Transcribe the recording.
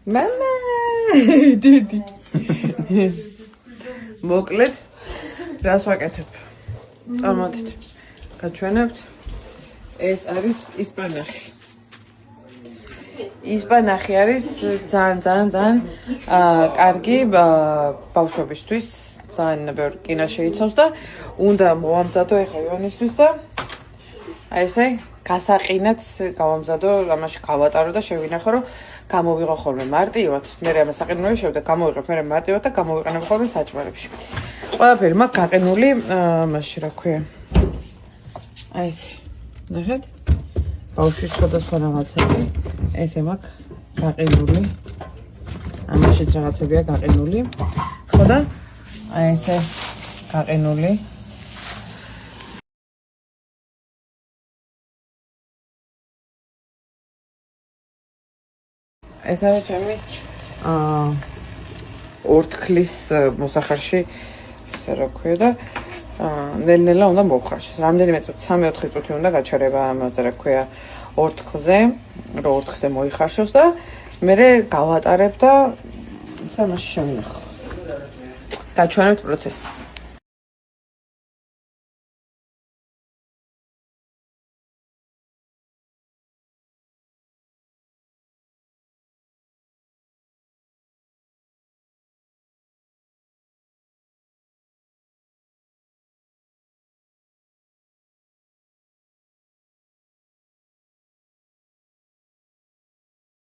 მამა დედი მოკლედ რას ვაკეთებ წამოდით გაჩვენებთ ეს არის ისპანახი არის ძალიან კარგი ბავშვებისთვის ძალიან ბევრ კინო შეიცავს და უნდა მოვამზადო ეხლა ივანისთვის და აი ესე გასაყინად გავამზადო ამაში გავატარო და შევინახო რომ გამოვიღო ხოლმე მარტივად მე ამას აყინული შევდა გამოვიღებ მე მარტივად და გამოვიყენებ ხოლმე საჭმელებში ყველაფერი მაქვს გაყინული მასში რა ქვია აი ესე ნახეთ ბავშვის სხვადასხვა რაღაცები ესე მაქვს გაყინული ამაშიც რაღაცებია გაყინული ხო და აი ესე გაყინული ეს არის ჩემი ორთქლის მოსახარში ესე რა ქვია და ნელ-ნელა უნდა მოვხარშოს რამდენიმე წუთი 3-4 წუთი უნდა გაჩერება ამაზე რა ქვია ორთქლზე რომ ორთქლზე მოიხარშოს და მე გავატარებ და სამაში შევინახო გაჩვენებთ პროცესს